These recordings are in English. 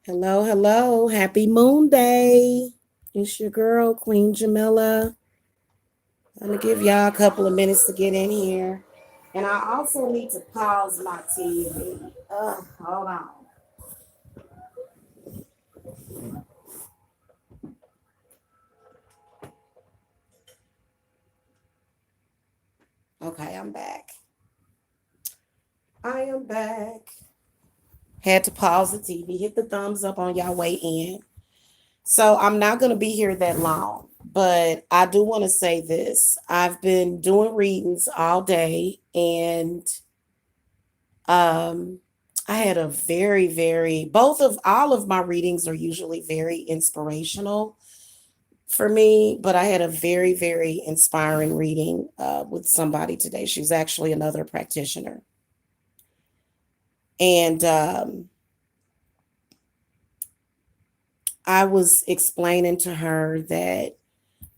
Hello, hello. Happy Moon Day. It's your girl, Queen Jamila. I'm going to give y'all a couple of minutes to get in here. And I also need to pause my TV. Hold on. Okay, I'm back. I am back. Had to pause the TV, hit the thumbs up on y'all way in. So I'm not going to be here that long, but I do want to say this. I've been doing readings all day and Um, I had a both of all of my readings are usually very inspirational for me, but I had a very inspiring reading with somebody today. She was actually another practitioner. And I was explaining to her that,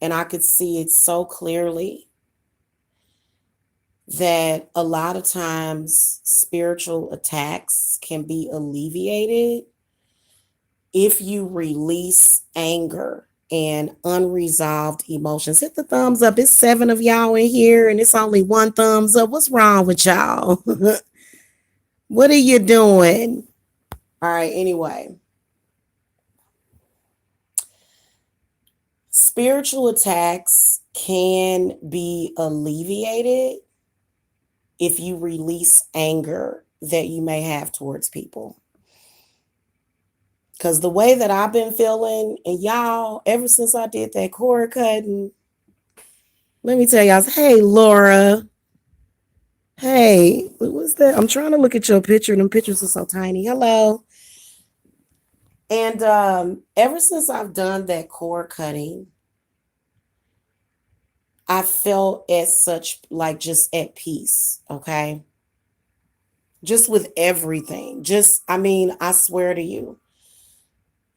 and I could see it so clearly, that a lot of times spiritual attacks can be alleviated if you release anger and unresolved emotions. Hit the thumbs up. It's 7 of y'all in here and it's only one thumbs up. What's wrong with y'all? What are you doing? All right, anyway. Spiritual attacks can be alleviated if you release anger that you may have towards people. Because the way that I've been feeling, and y'all, ever since I did that cord cutting, let me tell y'all, hey, Laura. Hey, what was that? I'm trying to look at your picture. Them pictures are so tiny. Hello. And ever since I've done that cord cutting, I felt as such like just at peace. Okay. Just with everything. I mean, I swear to you,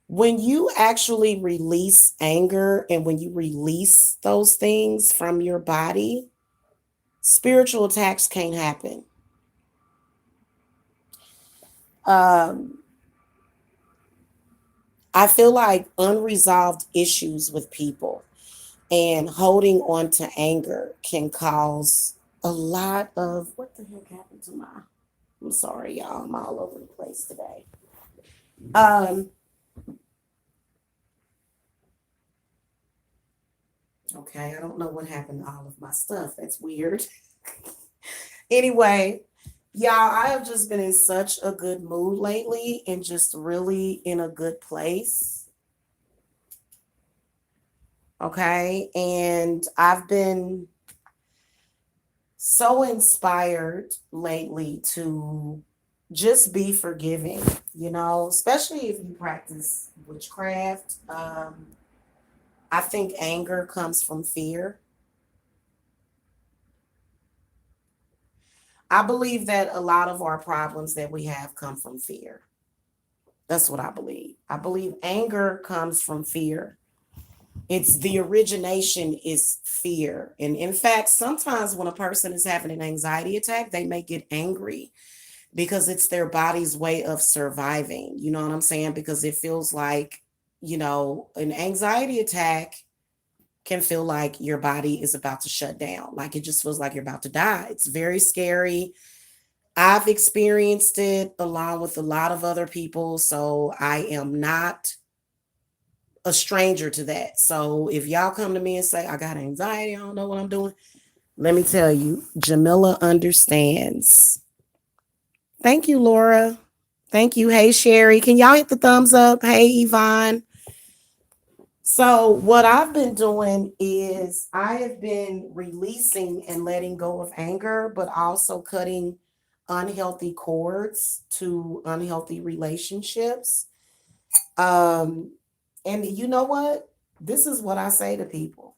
when you actually release anger and when you release those things from your body, spiritual attacks can't happen. Um, I feel like unresolved issues with people and holding on to anger can cause a lot of what the heck happened to my I'm sorry, y'all. I'm all over the place today. Um, okay, I don't know what happened to all of my stuff. That's weird. Anyway, y'all, I have just been in such a good mood lately and just really in a good place. Okay. And I've been so inspired lately to just be forgiving, especially if you practice witchcraft. I think anger comes from fear. I believe that a lot of our problems that we have come from fear. That's what I believe. I believe anger comes from fear. It's the origination is fear. And in fact, sometimes when a person is having an anxiety attack, they may get angry because it's their body's way of surviving. You know what I'm saying? Because it feels like, an anxiety attack can feel like your body is about to shut down. Like it just feels like you're about to die. It's very scary. I've experienced it along with a lot of other people. So I am not a stranger to that. So if y'all come to me and say, I got anxiety, I don't know what I'm doing, let me tell you, Jamila understands. Thank you, Laura. Thank you. Hey, Sherry. Can y'all hit the thumbs up? Hey, Yvonne. So, what I've been doing is I have been releasing and letting go of anger, but also cutting unhealthy cords to unhealthy relationships. Um, and you know what? This is what I say to people.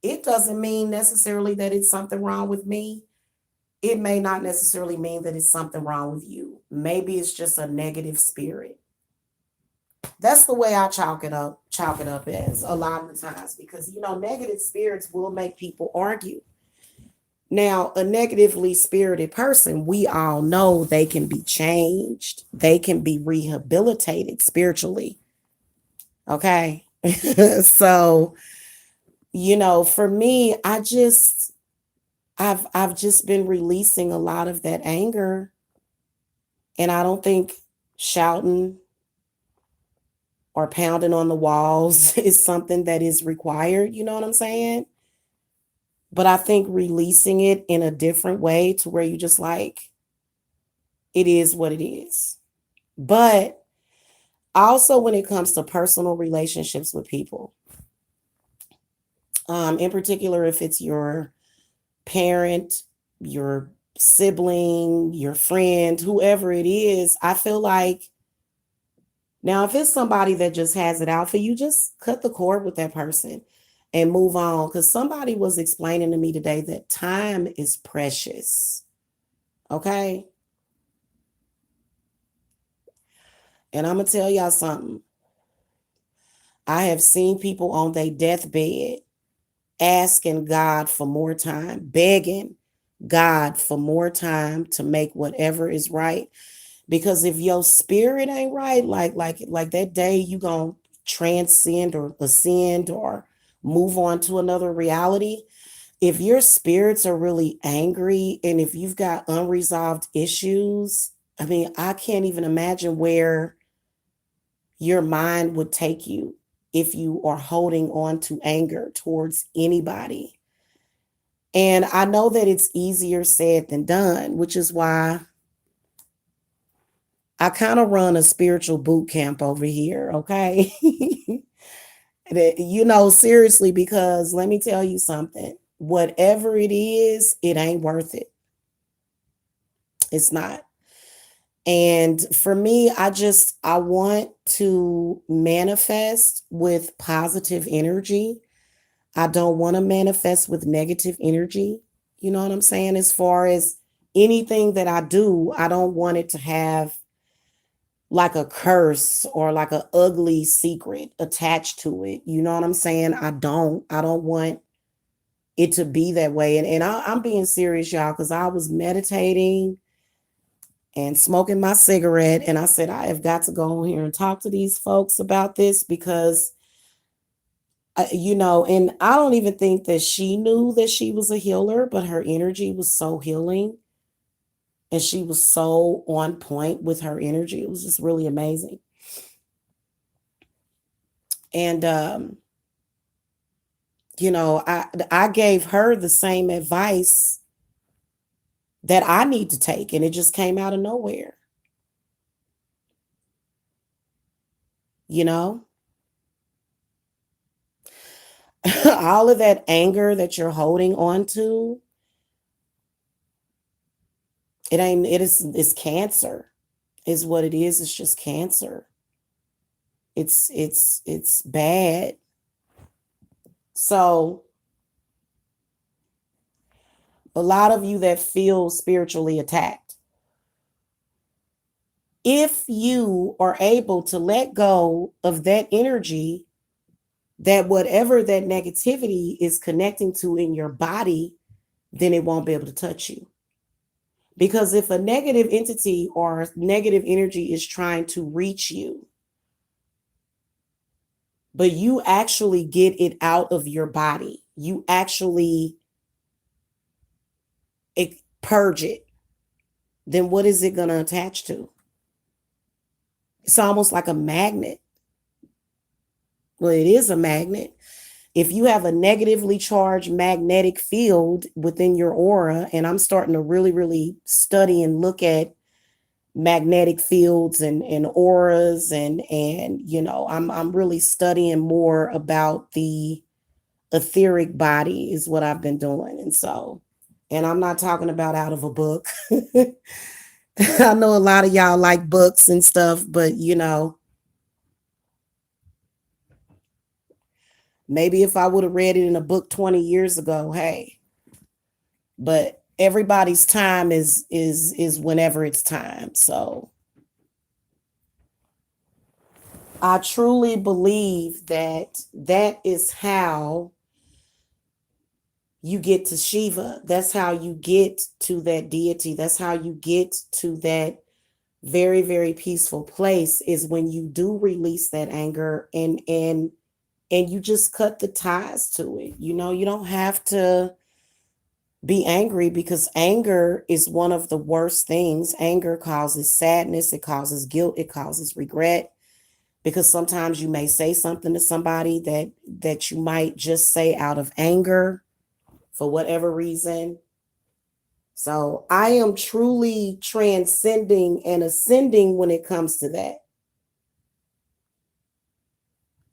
It doesn't mean necessarily that it's something wrong with me. It may not necessarily mean that it's something wrong with you. Maybe it's just a negative spirit. That's the way I chalk it up as a lot of the times because negative spirits will make people argue. Now, a negatively spirited person, we all know they can be changed, they can be rehabilitated spiritually. Okay. So, for me, I've just been releasing a lot of that anger, and I don't think shouting or pounding on the walls is something that is required, you know what I'm saying? But I think releasing it in a different way to where you just like, it is what it is. But also when it comes to personal relationships with people, in particular, if it's your parent, your sibling, your friend, whoever it is, I feel like now if it's somebody that just has it out for you, just cut the cord with that person and move on. Because somebody was explaining to me today that time is precious. Okay. And I'm going to tell y'all something. I have seen people on their deathbed asking God for more time, begging God for more time to make whatever is right. Because if your spirit ain't right, like that day you gonna transcend or ascend or move on to another reality. If your spirits are really angry and if you've got unresolved issues, I mean, I can't even imagine where your mind would take you if you are holding on to anger towards anybody. And I know that it's easier said than done, which is why I kind of run a spiritual boot camp over here, okay? Seriously, because let me tell you something. Whatever it is, it ain't worth it. It's not. And for me, I want to manifest with positive energy. I don't want to manifest with negative energy. You know what I'm saying? As far as anything that I do, I don't want it to have like a curse or like a ugly secret attached to it. You know what I'm saying? I don't want it to be that way. I'm being serious, y'all, because I was meditating and smoking my cigarette. And I said, I have got to go on here and talk to these folks about this because, and I don't even think that she knew that she was a healer, but her energy was so healing. And she was so on point with her energy. It was just really amazing. And, I gave her the same advice that I need to take, and it just came out of nowhere. You know, all of that anger that you're holding on to, it's cancer, is what it is. It's just cancer. It's bad. So, a lot of you that feel spiritually attacked, if you are able to let go of that energy, that whatever that negativity is connecting to in your body, then it won't be able to touch you. Because if a negative entity or negative energy is trying to reach you, but you actually get it out of your body, you actually purge it, then what is it going to attach to? It's almost like a magnet. Well, it is a magnet. If you have a negatively charged magnetic field within your aura, and I'm starting to really, really study and look at magnetic fields and auras and I'm really studying more about the etheric body is what I've been doing. And I'm not talking about out of a book. I know a lot of y'all like books and stuff, but maybe if I would have read it in a book 20 years ago, hey. But everybody's time is whenever it's time. So I truly believe that is how you get to Shiva. That's how you get to that deity. That's how you get to that very, very peaceful place, is when you do release that anger and you just cut the ties to it. You know, you don't have to be angry, because anger is one of the worst things. Anger causes sadness, it causes guilt, it causes regret, because sometimes you may say something to somebody that you might just say out of anger for whatever reason. So I am truly transcending and ascending when it comes to that.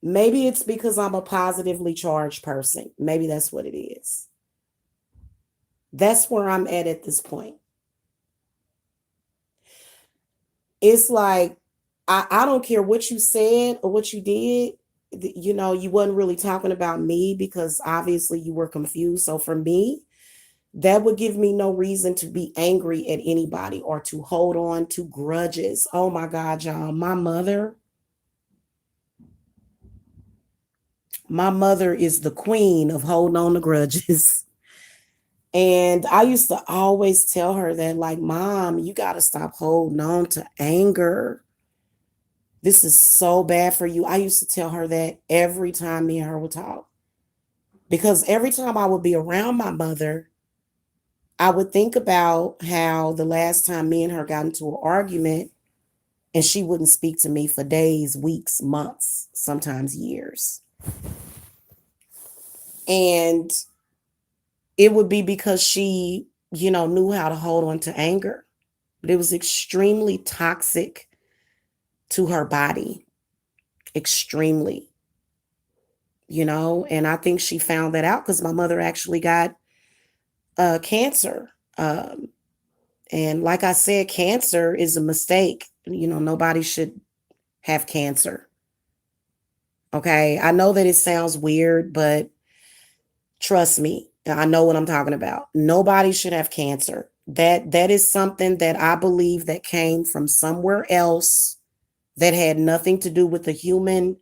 Maybe it's because I'm a positively charged person. Maybe that's what it is. That's where I'm at this point. It's like, I don't care what you said or what you did. You know, you wasn't really talking about me, because obviously you were confused. So for me, that would give me no reason to be angry at anybody or to hold on to grudges. Oh my God, y'all. My mother is the queen of holding on to grudges. And I used to always tell her that, like, Mom, you got to stop holding on to anger. This is so bad for you. I used to tell her that every time me and her would talk. Because every time I would be around my mother, I would think about how the last time me and her got into an argument, and she wouldn't speak to me for days, weeks, months, sometimes years. And it would be because she, knew how to hold on to anger. But it was extremely toxic to her body. Extremely. And I think she found that out because my mother actually got cancer. And like I said, cancer is a mistake. Nobody should have cancer. Okay. I know that it sounds weird, but trust me, I know what I'm talking about. Nobody should have cancer. That is something that I believe that came from somewhere else, that had nothing to do with the human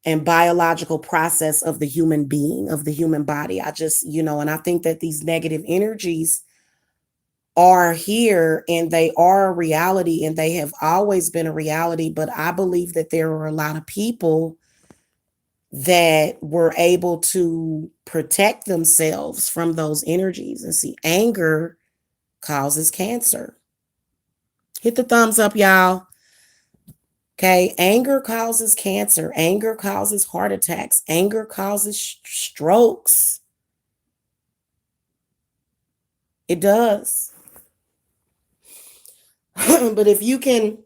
and biological process of the human being, of the human body. I just, and I think that these negative energies are here, and they are a reality, and they have always been a reality. But I believe that there are a lot of people that were able to protect themselves from those energies. And see, anger causes cancer. Hit the thumbs up, y'all. Okay, anger causes cancer. Anger causes heart attacks. Anger causes strokes. It does. But if you can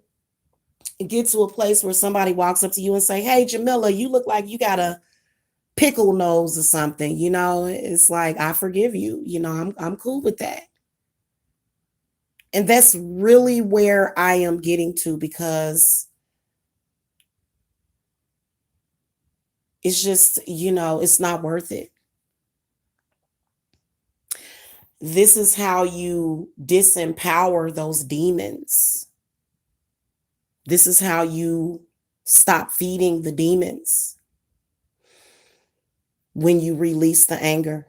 get to a place where somebody walks up to you and say, "Hey, Jamila, you look like you got a pickle nose or something," it's like, I forgive you. I'm cool with that. And that's really where I am getting to, because it's just, it's not worth it. This is how you disempower those demons. This is how you stop feeding the demons. When you release the anger,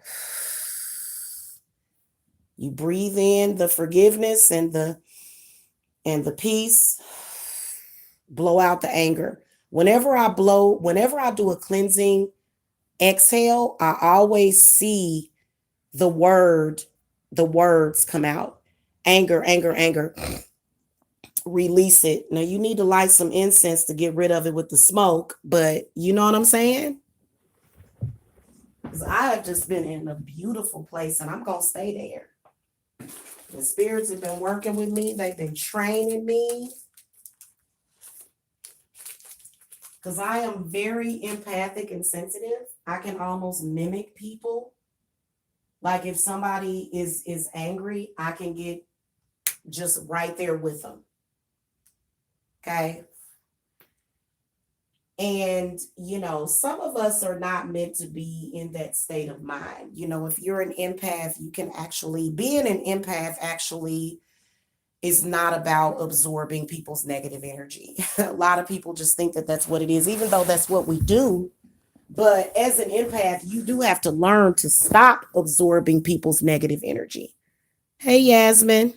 you breathe in the forgiveness and the peace, blow out the anger. Whenever I do a cleansing exhale, I always see the words come out. Anger, anger, anger. Release it. Now you need to light some incense to get rid of it with the smoke, but you know what I'm saying? Because I have just been in a beautiful place, and I'm going to stay there. The spirits have been working with me. They've been training me. Because I am very empathic and sensitive. I can almost mimic people. Like if somebody is angry, I can get just right there with them. Okay. And, some of us are not meant to be in that state of mind. If you're an empath, you can actually, being an empath actually is not about absorbing people's negative energy. A lot of people just think that that's what it is, even though that's what we do. But as an empath, you do have to learn to stop absorbing people's negative energy. Hey, Yasmin.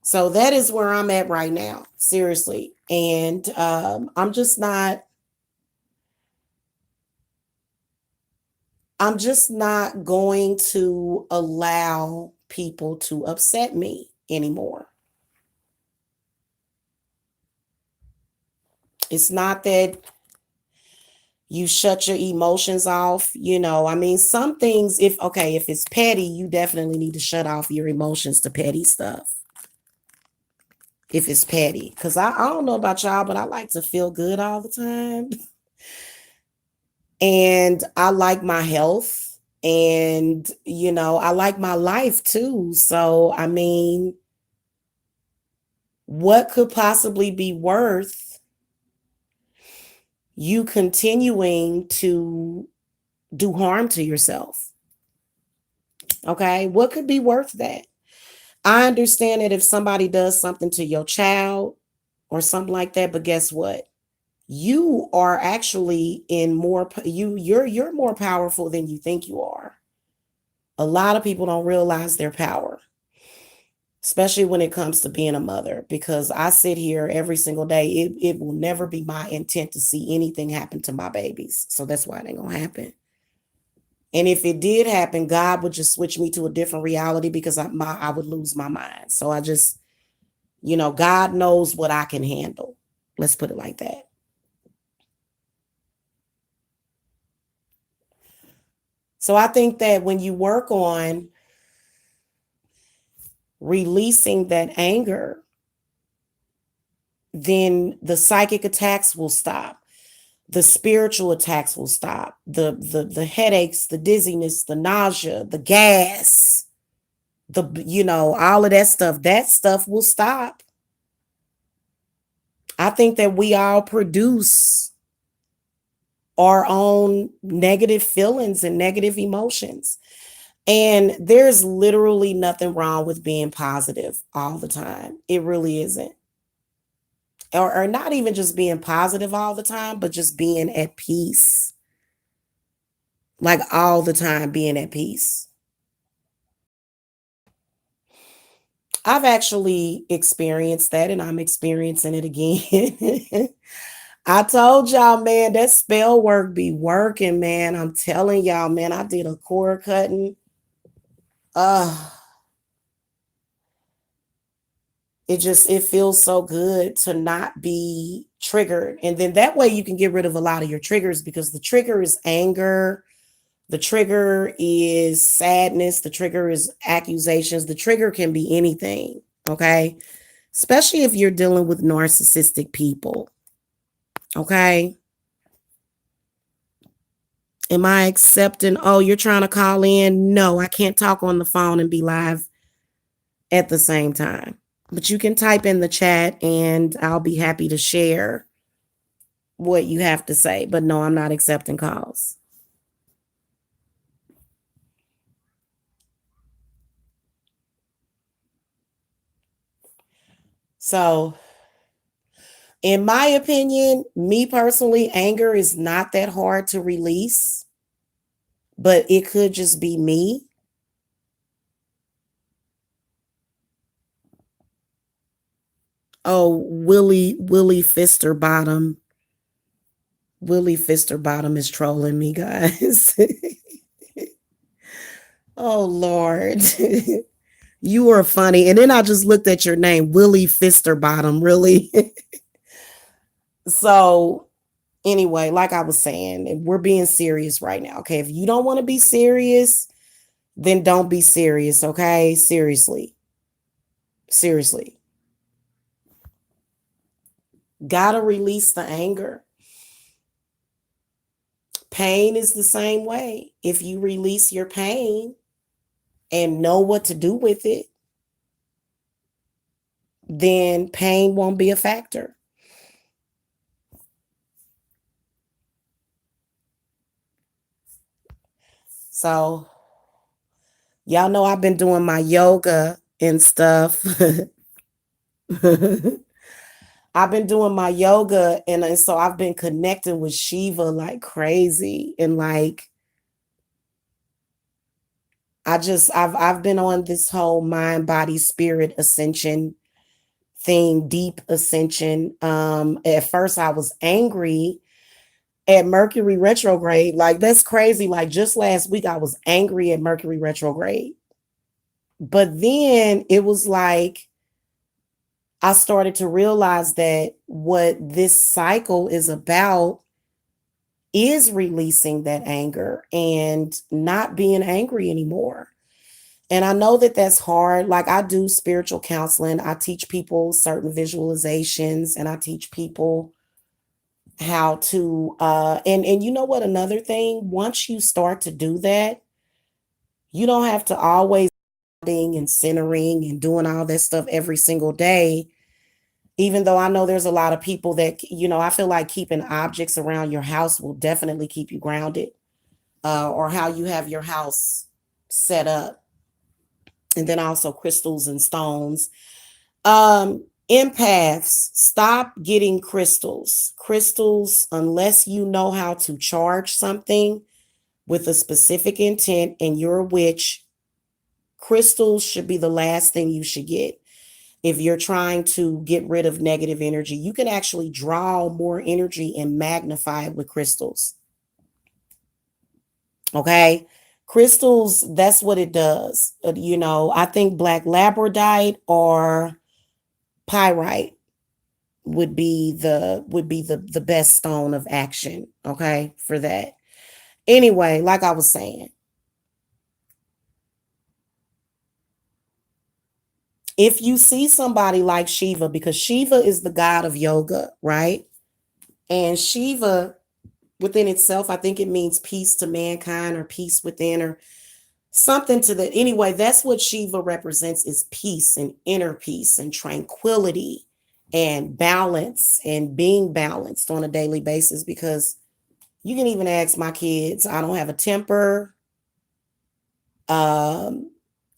So that is where I'm at right now, seriously. And I'm just not going to allow people to upset me anymore. It's not that you shut your emotions off, I mean, some things, if it's petty, you definitely need to shut off your emotions to petty stuff. If it's petty, because I don't know about y'all, but I like to feel good all the time. And I like my health, and I like my life too. So I mean, what could possibly be worth you continuing to do harm to yourself? Okay, what could be worth that? I understand that if somebody does something to your child or something like that, but guess what? You are actually you're more powerful than you think you are. A lot of people don't realize their power, especially when it comes to being a mother, because I sit here every single day. It will never be my intent to see anything happen to my babies. So that's why it ain't gonna happen. And if it did happen, God would just switch me to a different reality, because I would lose my mind. So I just, God knows what I can handle. Let's put it like that. So I think that when you work on releasing that anger, then the psychic attacks will stop. The spiritual attacks will stop. The headaches, the dizziness, the nausea, the gas, all of that stuff will stop. I think that we all produce our own negative feelings and negative emotions. And there's literally nothing wrong with being positive all the time. It really isn't. Or not even just being positive all the time, but just being at peace. Like all the time being at peace. I've actually experienced that, and I'm experiencing it again. I told y'all, man, that spell work be working, man. I'm telling y'all, man, I did a cord cutting. It feels so good to not be triggered. And then that way you can get rid of a lot of your triggers, because the trigger is anger. The trigger is sadness. The trigger is accusations. The trigger can be anything. Okay. Especially if you're dealing with narcissistic people. Okay. Am I accepting? Oh, you're trying to call in? No, I can't talk on the phone and be live at the same time. But you can type in the chat and I'll be happy to share what you have to say. But no, I'm not accepting calls. So, in my opinion, me personally, anger is not that hard to release, but it could just be me. Oh, Willie Fister Bottom. Willie Fister Bottom is trolling me, guys. Oh, Lord. You are funny. And then I just looked at your name, Willie Fister Bottom, really? So, anyway, like I was saying, we're being serious right now. Okay. If you don't want to be serious, then don't be serious. Okay. Seriously. Seriously. Gotta release the anger. Pain is the same way. If you release your pain and know what to do with it, then pain won't be a factor. So, y'all know I've been doing my yoga and stuff. I've been doing my yoga, and so I've been connecting with Shiva like crazy. And like I've been on this whole mind, body, spirit ascension thing, deep ascension. At first I was angry at Mercury retrograde. Like that's crazy. Like just last week I was angry at Mercury retrograde. But then it was like I started to realize that what this cycle is about is releasing that anger and not being angry anymore. And I know that that's hard. Like I do spiritual counseling. I teach people certain visualizations, and I teach people how to and you know what, another thing, once you start to do that, you don't have to always and centering and doing all that stuff every single day. Even though I know there's a lot of people that, I feel like keeping objects around your house will definitely keep you grounded, or how you have your house set up. And then also crystals and stones. Empaths, stop getting crystals. Crystals, unless you know how to charge something with a specific intent and you're a witch, crystals should be the last thing you should get. If you're trying to get rid of negative energy, you can actually draw more energy and magnify it with crystals. Okay. Crystals, that's what it does. I think black labradorite or pyrite would be the best stone of action, okay, for that. Anyway, like I was saying, if you see somebody like Shiva, because Shiva is the god of yoga, right? And Shiva within itself, I think it means peace to mankind or peace within or something to that. Anyway, that's what Shiva represents, is peace and inner peace and tranquility and balance and being balanced on a daily basis. Because you can even ask my kids, I don't have a temper. Um,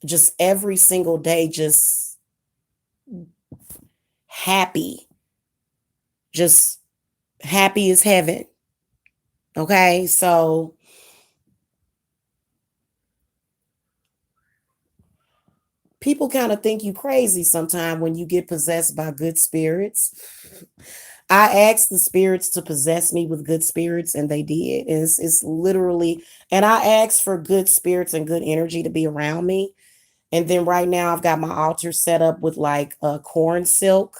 just every single day, just happy, just happy as heaven. Okay, so people kind of think you crazy sometimes when you get possessed by good spirits. I asked the spirits to possess me with good spirits, and they did. It's literally, and I asked for good spirits and good energy to be around me. And then right now, I've got my altar set up with like corn silk,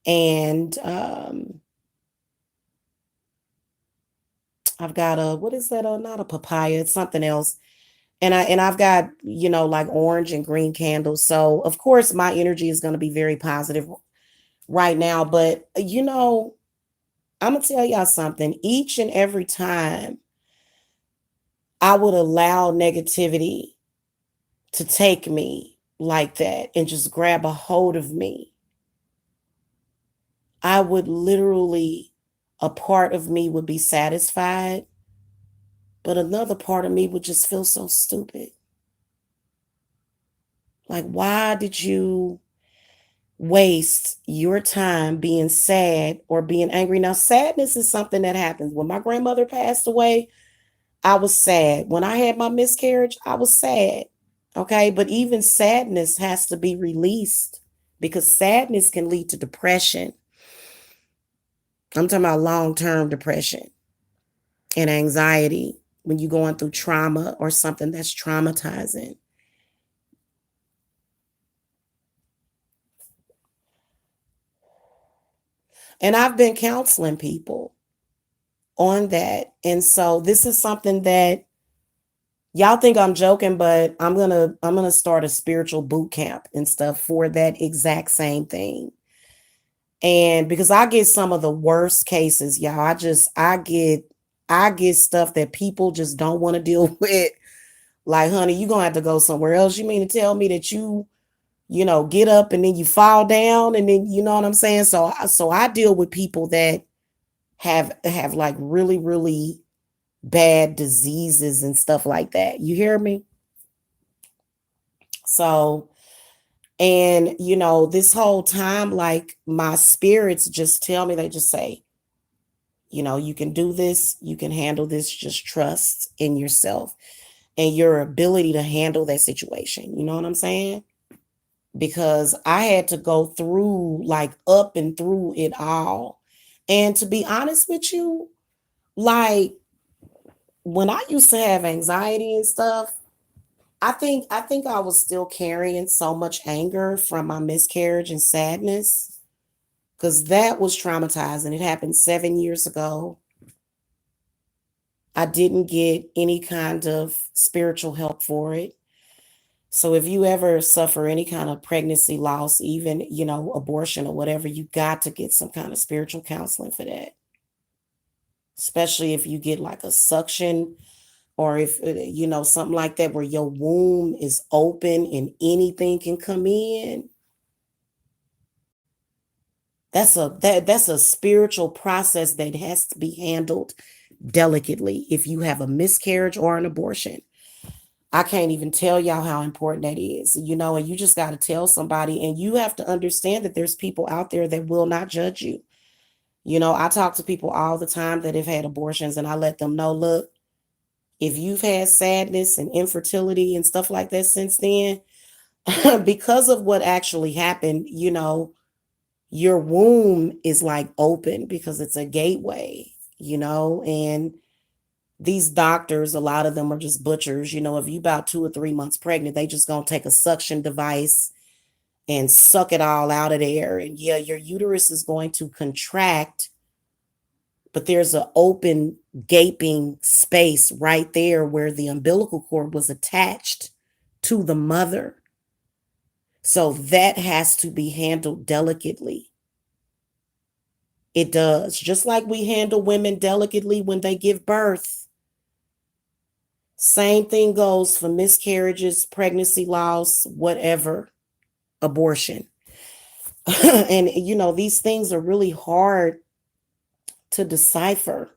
and I've got a, what is that? Not a papaya, it's something else. And I've got, like orange and green candles. So of course my energy is going to be very positive right now. But I'm gonna tell y'all something. Each and every time I would allow negativity to take me like that and just grab a hold of me, I would literally, a part of me would be satisfied, but another part of me would just feel so stupid. Like, why did you waste your time being sad or being angry? Now, sadness is something that happens. When my grandmother passed away, I was sad. When I had my miscarriage, I was sad. Okay. But even sadness has to be released, because sadness can lead to depression. I'm talking about long-term depression and anxiety when you're going through trauma or something that's traumatizing. And I've been counseling people on that. And so this is something that y'all think I'm joking, but I'm gonna start a spiritual boot camp and stuff for that exact same thing. And because I get some of the worst cases, y'all, I get stuff that people just don't want to deal with. Like, honey, you're gonna have to go somewhere else. You mean to tell me that get up and then you fall down, and then you know what I'm saying? So I deal with people that have like really, really bad diseases and stuff like that. You hear me? So And, this whole time, like my spirits just tell me, they just say, you can do this, you can handle this, just trust in yourself and your ability to handle that situation. You know what I'm saying? Because I had to go through, like, up and through it all. And to be honest with you, like, when I used to have anxiety and stuff, I think I was still carrying so much anger from my miscarriage and sadness, because that was traumatizing. It happened 7 years ago. I didn't get any kind of spiritual help for it. So if you ever suffer any kind of pregnancy loss, even, abortion or whatever, you got to get some kind of spiritual counseling for that. Especially if you get like a suction, or if, something like that where your womb is open and anything can come in. That's a spiritual process that has to be handled delicately if you have a miscarriage or an abortion. I can't even tell y'all how important that is, and you just got to tell somebody, and you have to understand that there's people out there that will not judge you. I talk to people all the time that have had abortions, and I let them know, look, if you've had sadness and infertility and stuff like that since then, because of what actually happened, your womb is like open because it's a gateway, and these doctors, a lot of them are just butchers. If you about 2 or 3 months pregnant, they just gonna take a suction device and suck it all out of there. And yeah, your uterus is going to contract, but there's an open, gaping space right there where the umbilical cord was attached to the mother. So that has to be handled delicately. It does. Just like we handle women delicately when they give birth. Same thing goes for miscarriages, pregnancy loss, whatever, abortion. And, these things are really hard to decipher.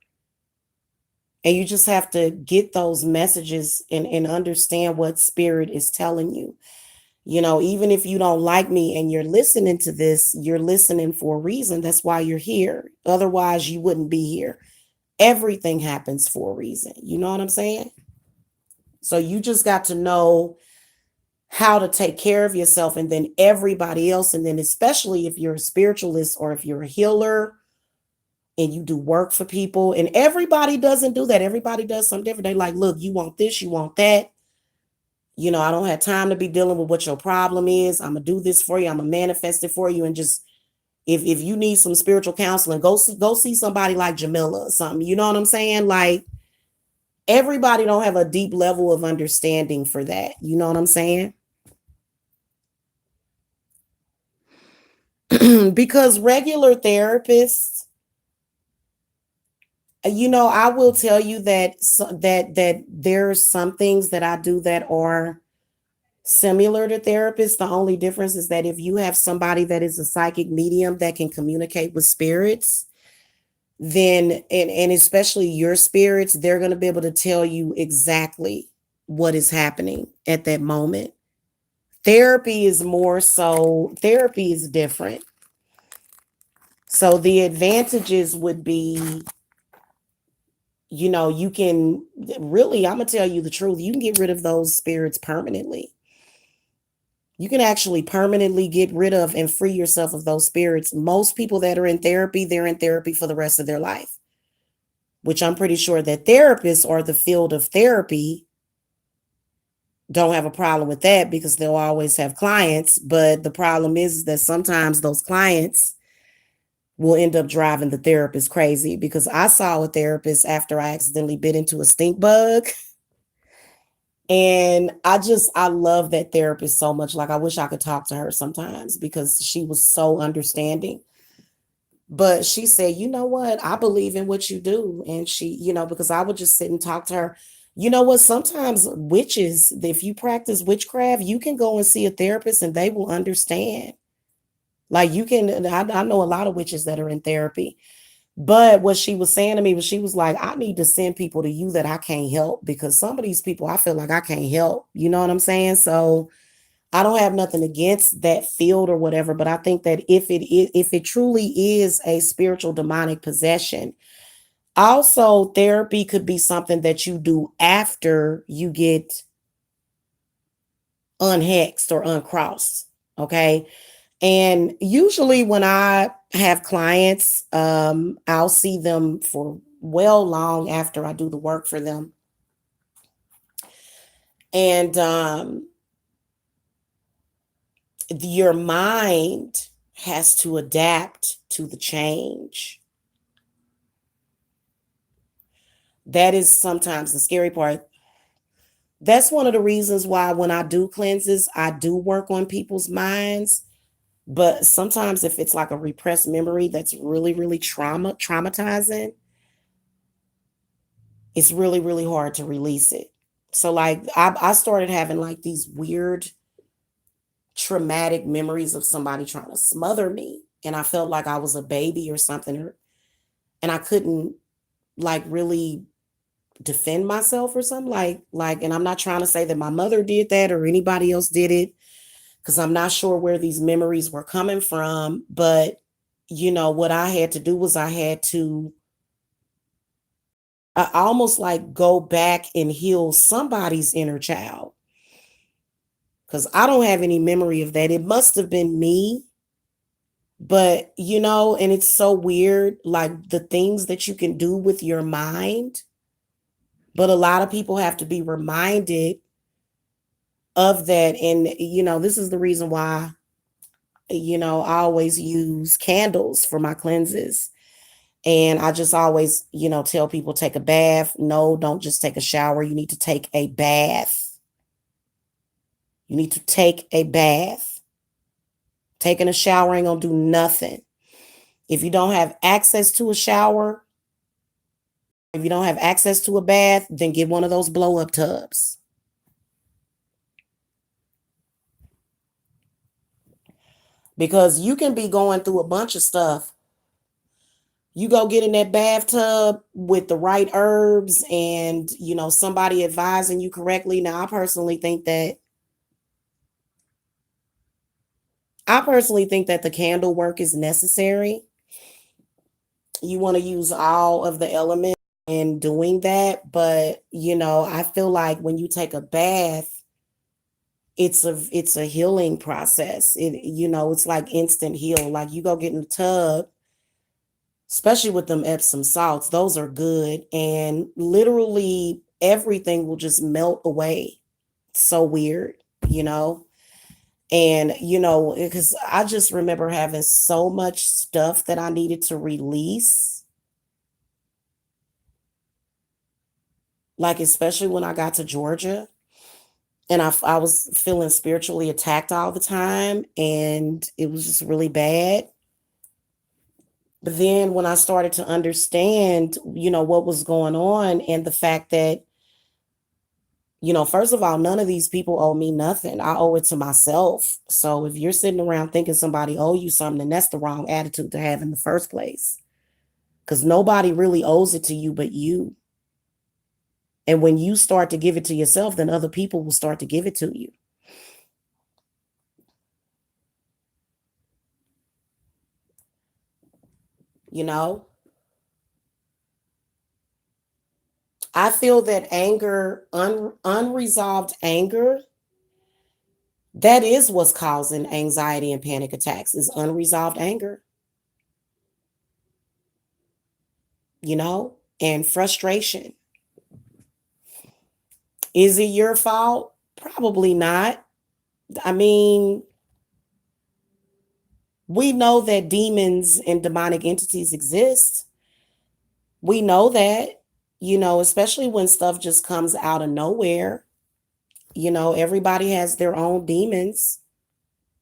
And you just have to get those messages and understand what spirit is telling you. Even if you don't like me and you're listening to this, you're listening for a reason. That's why you're here. Otherwise, you wouldn't be here. Everything happens for a reason. You know what I'm saying? So you just got to know how to take care of yourself, and then everybody else. And then especially if you're a spiritualist or if you're a healer and you do work for people, and everybody doesn't do that. Everybody does something different. They like, look, you want this, you want that. I don't have time to be dealing with what your problem is. I'm going to do this for you. I'm going to manifest it for you. And just, if you need some spiritual counseling, go see somebody like Jamila or something. You know what I'm saying? Like, everybody don't have a deep level of understanding for that. You know what I'm saying? Because regular therapists, I will tell you that that there's some things that I do that are similar to therapists. The only difference is that if you have somebody that is a psychic medium that can communicate with spirits, then, and especially your spirits, they're going to be able to tell you exactly what is happening at that moment. Therapy is different. So the advantages would be, you can really, I'm going to tell you the truth, you can get rid of those spirits permanently. You can actually permanently get rid of and free yourself of those spirits. Most people that are in therapy, they're in therapy for the rest of their life, which I'm pretty sure that therapists or the field of therapy don't have a problem with that, because they'll always have clients. But the problem is that sometimes those clients will end up driving the therapist crazy, because I saw a therapist after I accidentally bit into a stink bug. And I love that therapist so much. Like, I wish I could talk to her sometimes because she was so understanding. But she said, you know what? I believe in what you do. And she, because I would just sit and talk to her. You know what? Sometimes witches, if you practice witchcraft, you can go and see a therapist and they will understand. Like, I know a lot of witches that are in therapy. But what she was saying to me was, she was like, I need to send people to you that I can't help, because some of these people I feel like I can't help. You know what I'm saying? So I don't have nothing against that field or whatever, but I think that if it truly is a spiritual demonic possession, also therapy could be something that you do after you get unhexed or uncrossed. Okay. And usually when I have clients, I'll see them for well long after I do the work for them. And your mind has to adapt to the change. That is sometimes the scary part. That's one of the reasons why when I do cleanses, I do work on people's minds. But sometimes if it's like a repressed memory that's really, really traumatizing, it's really, really hard to release it. So like I started having like these weird traumatic memories of somebody trying to smother me. And I felt like I was a baby or something, and I couldn't like really defend myself or something and I'm not trying to say that my mother did that or anybody else did it, because I'm not sure where these memories were coming from. But what I had to do was I almost like go back and heal somebody's inner child, because I don't have any memory of that. It must have been me. But and it's so weird, like the things that you can do with your mind. But a lot of people have to be reminded of that. And this is the reason why I always use candles for my cleanses. And I just always tell people, take a bath. No, don't just take a shower. You need to take a bath. You need to take a bath. Taking a shower ain't gonna do nothing. If you don't have access to a shower, if you don't have access to a bath, then get one of those blow up tubs. Because you can be going through a bunch of stuff. You go get in that bathtub with the right herbs and, somebody advising you correctly. Now, I personally think that the candle work is necessary. You want to use all of the elements in doing that. But, I feel like when you take a bath, it's a healing process. It's like instant heal. Like you go get in the tub, especially with them Epsom salts, those are good. And literally everything will just melt away. It's so weird, you know? And, because I just remember having so much stuff that I needed to release. Like, especially when I got to Georgia and I was feeling spiritually attacked all the time, and it was just really bad. But then when I started to understand, what was going on, and the fact that, first of all, none of these people owe me nothing. I owe it to myself. So if you're sitting around thinking somebody owe you something, then that's the wrong attitude to have in the first place. Because nobody really owes it to you but you. And when you start to give it to yourself, then other people will start to give it to you. I feel that anger, unresolved anger, that is what's causing anxiety and panic attacks, is unresolved anger, and frustration. Is it your fault? Probably not. I mean, we know that demons and demonic entities exist. We know that, especially when stuff just comes out of nowhere. Everybody has their own demons.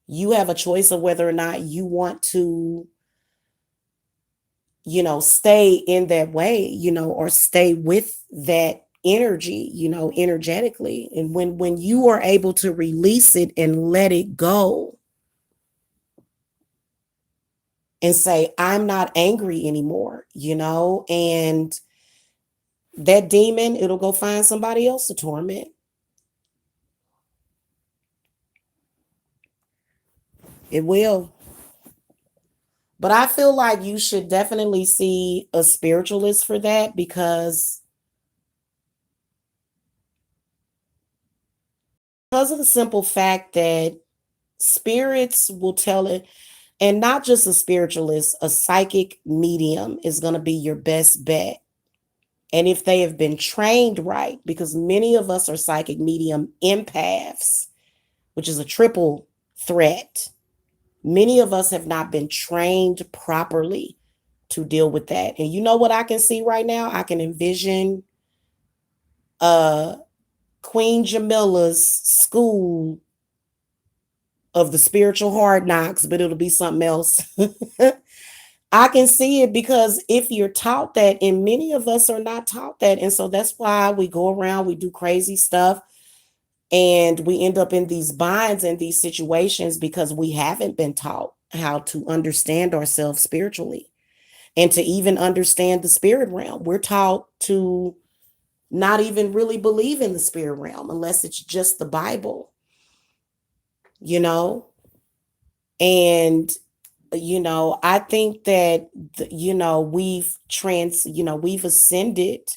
You have a choice of whether or not you want to, stay in that way, or stay with that energy, energetically. And when you are able to release it and let it go and say, I'm not angry anymore, and that demon, it'll go find somebody else to torment. It will. But I feel like you should definitely see a spiritualist for that because of the simple fact that spirits will tell it, and not just a spiritualist, a psychic medium is going to be your best bet. And if they have been trained right, because many of us are psychic medium empaths, which is a triple threat. Many of us have not been trained properly to deal with that. And you know what I can see right now? I can envision uh Queen Jamila's school of the spiritual hard knocks, but it'll be something else. I can see it because if you're taught that, and many of us are not taught that. And so that's why we go around, we do crazy stuff, and we end up in these binds and these situations because we haven't been taught how to understand ourselves spiritually and to even understand the spirit realm. We're taught to not even really believe in the spirit realm unless it's just the Bible, you know? And I think that we've ascended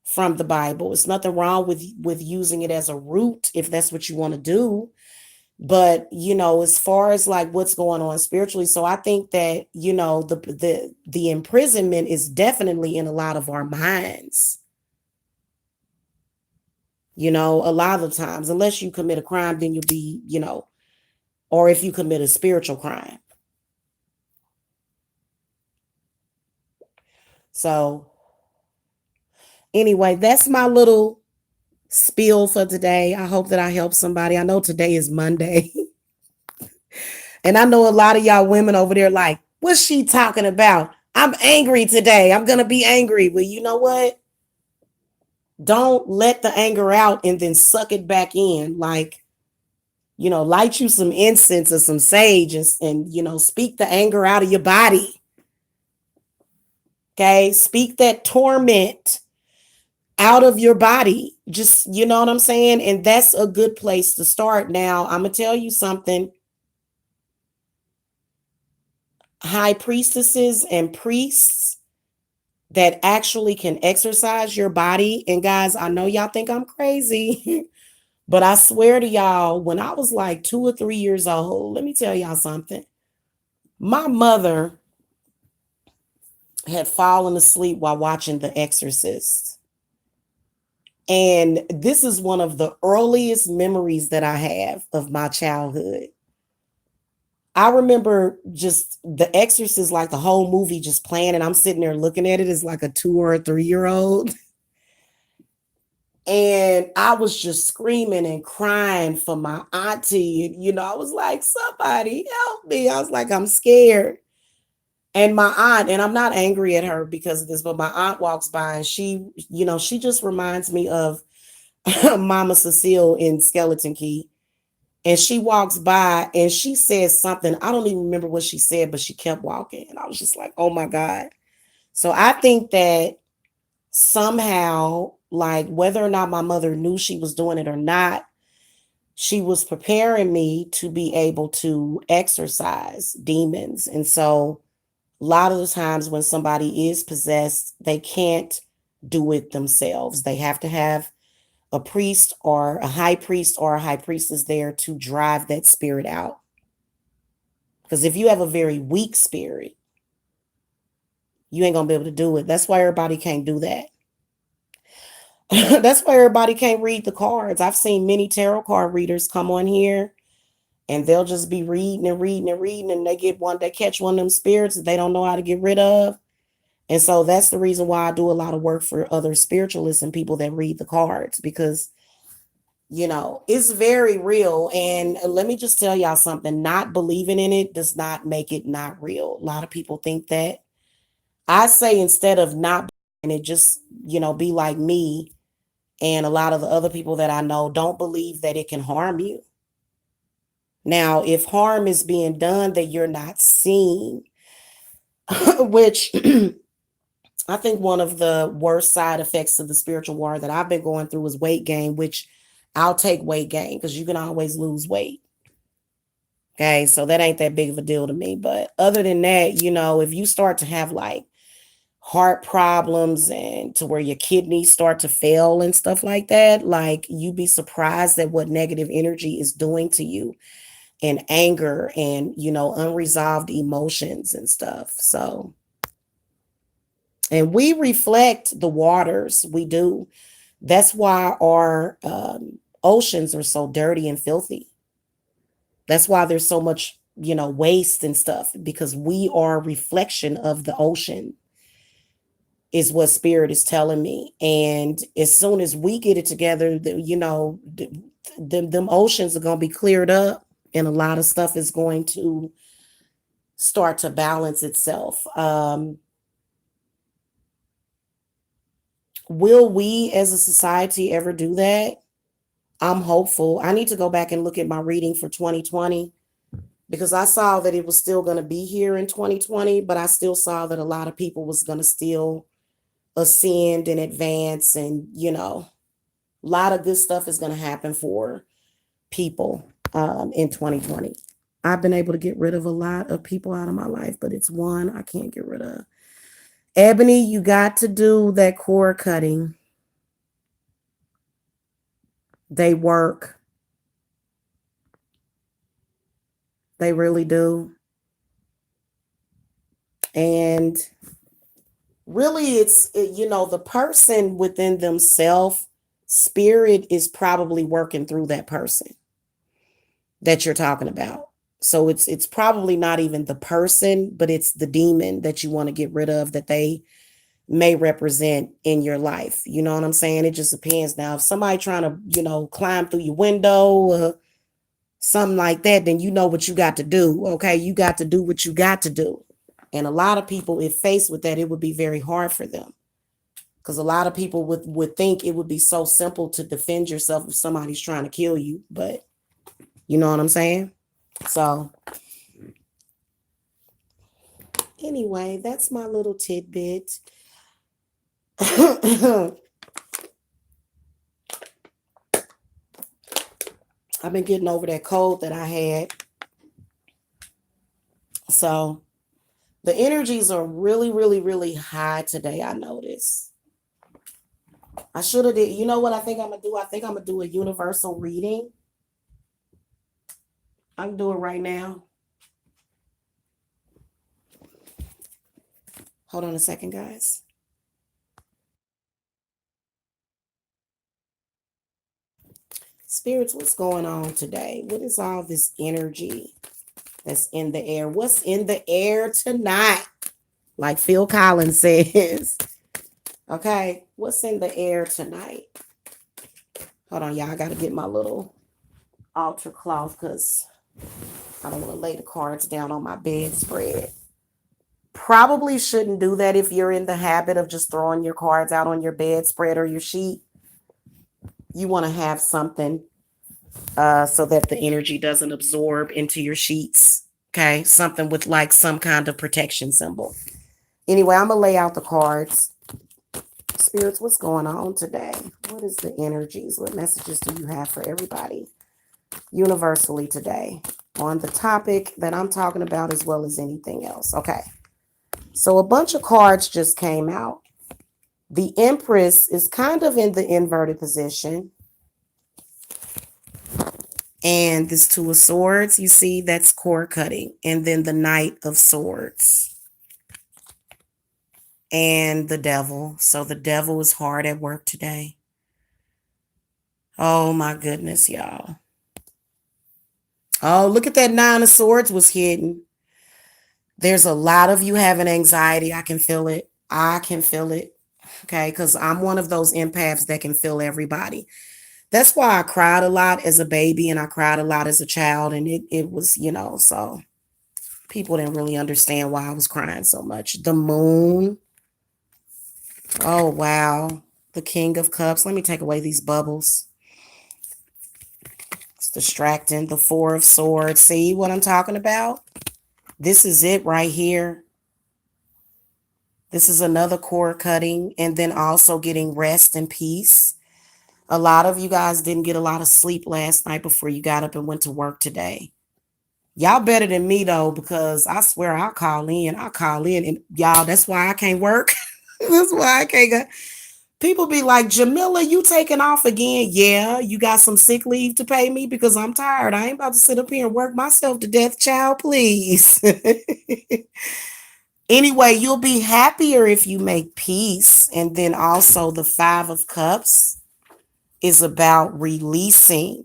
from the Bible. It's nothing wrong with using it as a root if that's what you want to do. But as far as like what's going on spiritually, so I think that the imprisonment is definitely in a lot of our minds. A lot of the times, unless you commit a crime, then you'll be, or if you commit a spiritual crime. So anyway, that's my little spiel for today. I hope that I help somebody. I know today is Monday. And I know a lot of y'all women over there like, what's she talking about? I'm angry today. I'm going to be angry. Well, you know what? Don't let the anger out and then suck it back in. Like, light you some incense or some sage and speak the anger out of your body. Okay. Speak that torment out of your body. Just, you know what I'm saying? And that's a good place to start. Now, I'm going to tell you something. High priestesses and priests that actually can exercise your body. And guys, I know y'all think I'm crazy, but I swear to y'all, when I was like 2 or 3 years old, let me tell y'all something. My mother had fallen asleep while watching The Exorcist. And this is one of the earliest memories that I have of my childhood. I remember just The Exorcist, like the whole movie just playing, and I'm sitting there looking at it as like a 2 or a 3-year-old. And I was just screaming and crying for my auntie. And, I was like, somebody help me. I was like, I'm scared. And my aunt, and I'm not angry at her because of this, but my aunt walks by and she just reminds me of Mama Cecile in Skeleton Key. And she walks by and she says something. I don't even remember what she said, but she kept walking. And I was just like, oh my God. So I think that somehow, like whether or not my mother knew she was doing it or not, she was preparing me to be able to exorcise demons. And so a lot of the times when somebody is possessed, they can't do it themselves. They have to have a priest or a high priest or a high priestess there to drive that spirit out. Because if you have a very weak spirit, you ain't gonna be able to do it. That's why everybody can't do that. That's why everybody can't read the cards. I've seen many tarot card readers come on here and they'll just be reading and reading and reading, and they catch one of them spirits that they don't know how to get rid of. And so that's the reason why I do a lot of work for other spiritualists and people that read the cards, because it's very real. And let me just tell y'all something, not believing in it does not make it not real. A lot of people think that. I say instead of not believing it, just, be like me and a lot of the other people that I know, don't believe that it can harm you. Now, if harm is being done that you're not seeing, which I think one of the worst side effects of the spiritual war that I've been going through is weight gain, which I'll take weight gain because you can always lose weight. Okay, so that ain't that big of a deal to me. But other than that, if you start to have like heart problems and to where your kidneys start to fail and stuff like that, like you'd be surprised at what negative energy is doing to you, and anger and unresolved emotions and stuff. So, and we reflect the waters, we do. That's why our oceans are so dirty and filthy. That's why there's so much waste and stuff, because we are a reflection of the ocean, is what spirit is telling me. And as soon as we get it together, them oceans are going to be cleared up, and a lot of stuff is going to start to balance itself. Will we as a society ever do that? I'm hopeful. I need to go back and look at my reading for 2020, because I saw that it was still going to be here in 2020, but I still saw that a lot of people was going to still ascend and advance, and a lot of good stuff is going to happen for people in 2020. I've been able to get rid of a lot of people out of my life, but it's one I can't get rid of. Ebony, you got to do that cord cutting. They work. They really do. And really, it's, the person within themselves, spirit is probably working through that person that you're talking about. So it's probably not even the person, but it's the demon that you want to get rid of, that they may represent in your life. You know what I'm saying? It just depends. Now, if somebody trying to, climb through your window, something like that, then you know what you got to do. Okay, you got to do what you got to do. And a lot of people, if faced with that, it would be very hard for them, because a lot of people would think it would be so simple to defend yourself if somebody's trying to kill you. But you know what I'm saying? So anyway, that's my little tidbit. I've been getting over that cold that I had. So the energies are really, really, really high today, I noticed. I should have did. You know what I think I'm going to do? I think I'm going to do a universal reading. I can do it right now. Hold on a second, guys. Spirits, what's going on today? What is all this energy that's in the air? What's in the air tonight? Like Phil Collins says. Okay, what's in the air tonight? Hold on, y'all. I got to get my little altar cloth, because I don't want to lay the cards down on my bedspread. Probably shouldn't do that if you're in the habit of just throwing your cards out on your bedspread or your sheet. You want to have something so that the energy doesn't absorb into your sheets. Okay, something with like some kind of protection symbol. Anyway, I'm going to lay out the cards. Spirits, what's going on today? What is the energies? What messages do you have for everybody universally today on the topic that I'm talking about, as well as anything else? Okay, so a bunch of cards just came out. The Empress is kind of in the inverted position. And this Two of Swords, you see, that's cord cutting. And then the Knight of Swords. And the Devil. So the Devil is hard at work today. Oh my goodness, y'all. Oh, look at that Nine of Swords was hidden. There's a lot of you having anxiety. I can feel it. I can feel it. Okay, because I'm one of those empaths that can feel everybody. That's why I cried a lot as a baby, and I cried a lot as a child. And it was, so people didn't really understand why I was crying so much. The Moon. Oh, wow. The King of Cups. Let me take away these bubbles. It's distracting. The Four of Swords. See what I'm talking about? This is it right here. This is another cord cutting, and then also getting rest and peace. A lot of you guys didn't get a lot of sleep last night before you got up and went to work today. Y'all better than me though, because I swear I'll call in. And y'all, that's why I can't work. That's why I can't go. People be like, Jamila, you taking off again? Yeah, you got some sick leave to pay me because I'm tired. I ain't about to sit up here and work myself to death, child, please. Anyway, you'll be happier if you make peace. And then also the Five of Cups is about releasing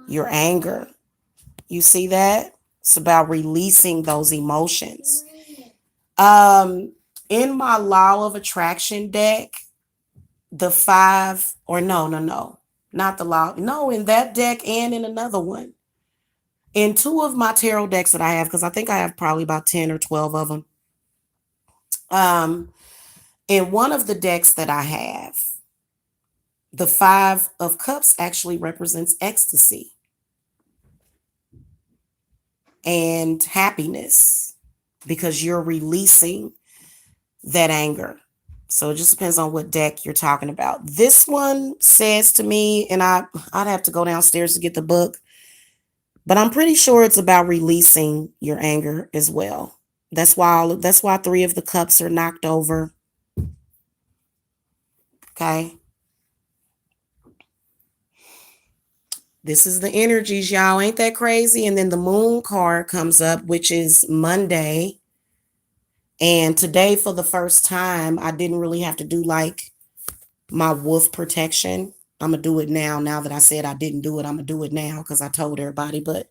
your anger. You see that? It's about releasing those emotions. In my Law of Attraction deck, the five, or no, not the law. No, in that deck and in another one. In two of my tarot decks that I have, because I think I have probably about 10 or 12 of them. In one of the decks that I have, the Five of Cups actually represents ecstasy and happiness because you're releasing that anger. So it just depends on what deck you're talking about. This one says to me, and I'd have to go downstairs to get the book, but I'm pretty sure it's about releasing your anger as well. That's why three of the cups are knocked over. Okay. This is the energies, y'all. Ain't that crazy? And then the moon card comes up, which is Monday. And today, for the first time, I didn't really have to do like my wolf protection. I'm going to do it now. Now that I said I didn't do it, I'm going to do it now because I told everybody. But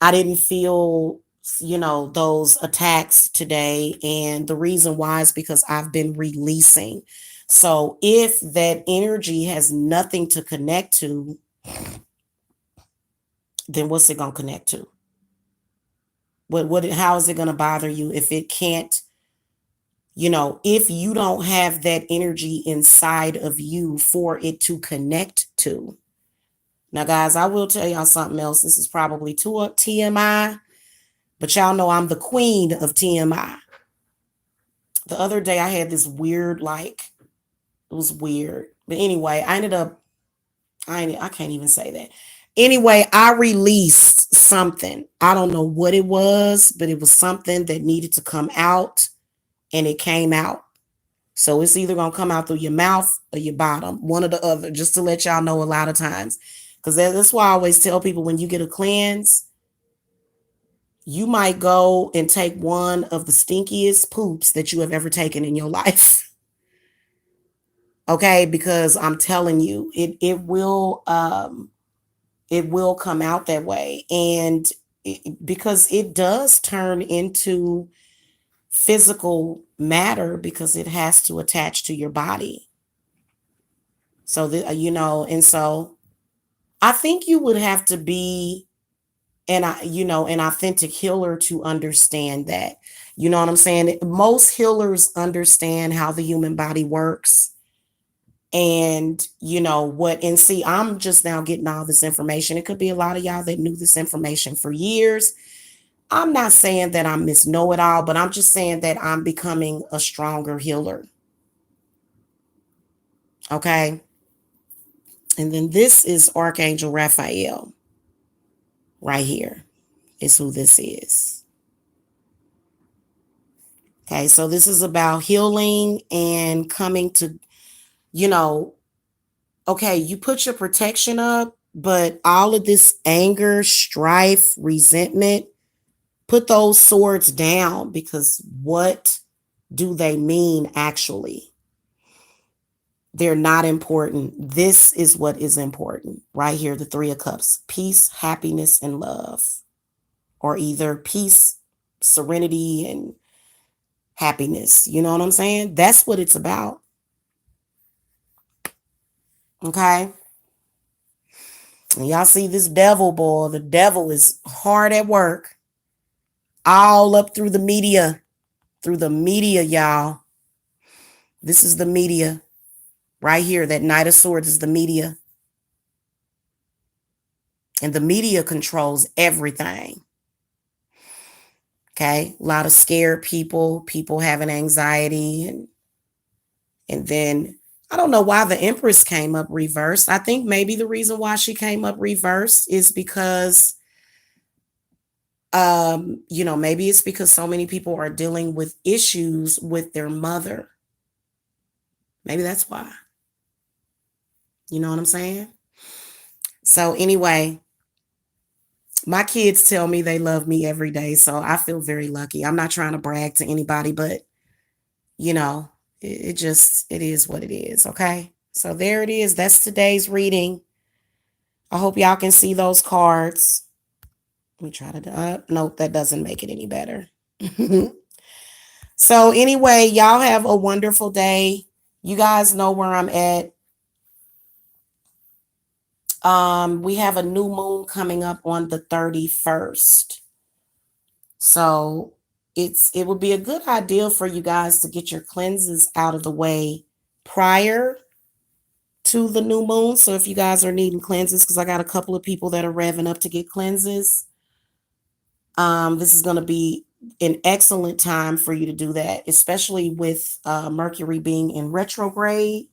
I didn't feel, those attacks today. And the reason why is because I've been releasing. So if that energy has nothing to connect to, then what's it going to connect to? How is it going to bother you if it can't, if you don't have that energy inside of you for it to connect to? Now, guys, I will tell y'all something else. This is probably too TMI, but y'all know I'm the queen of TMI. The other day I had this weird, it was weird. But anyway, I can't even say that. Anyway, I released something. I don't know what it was, but it was something that needed to come out, and it came out. So it's either going to come out through your mouth or your bottom, one or the other, just to let y'all know a lot of times. Because that's why I always tell people when you get a cleanse, you might go and take one of the stinkiest poops that you have ever taken in your life. Okay, because I'm telling you, it will come out that way. And because it does turn into physical matter because it has to attach to your body. So and so I think you would have to be an authentic healer to understand that. You know what I'm saying? Most healers understand how the human body works. And see, I'm just now getting all this information. It could be a lot of y'all that knew this information for years. I'm not saying that I'm Miss Know-It-All, but I'm just saying that I'm becoming a stronger healer. Okay. And then this is Archangel Raphael. Right here is who this is. Okay, so this is about healing and coming to, okay, you put your protection up, but all of this anger, strife, resentment, put those swords down, because what do they mean actually? They're not important. This is what is important right here. The Three of Cups: peace, happiness, and love, or either peace, serenity, and happiness. You know what I'm saying? That's what it's about. Okay. And y'all see this devil, boy. The devil is hard at work. All up through the media. Through the media, y'all. This is the media. Right here, that Knight of Swords is the media. And the media controls everything. Okay, a lot of scared people having anxiety, and then I don't know why the Empress came up reversed. I think maybe the reason why she came up reversed is because Maybe it's because so many people are dealing with issues with their mother. Maybe that's why. You know what I'm saying? So anyway, my kids tell me they love me every day, so I feel very lucky. I'm not trying to brag to anybody, but you know, it is what it is, okay? So there it is. That's today's reading. I hope y'all can see those cards. Let me try to nope, that doesn't make it any better. So anyway, y'all have a wonderful day. You guys know where I'm at. We have a new moon coming up on the 31st. So it would be a good idea for you guys to get your cleanses out of the way prior to the new moon. So if you guys are needing cleanses, because I got a couple of people that are revving up to get cleanses, this is going to be an excellent time for you to do that, especially with Mercury being in retrograde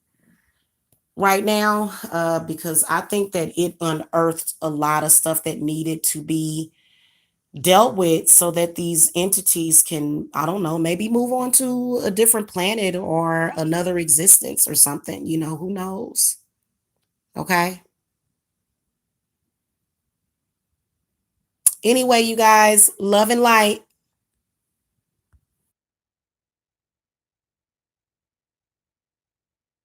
right now, because I think that it unearthed a lot of stuff that needed to be dealt with so that these entities can, I don't know, maybe move on to a different planet or another existence or something. Who knows? Okay. Anyway, you guys, love and light.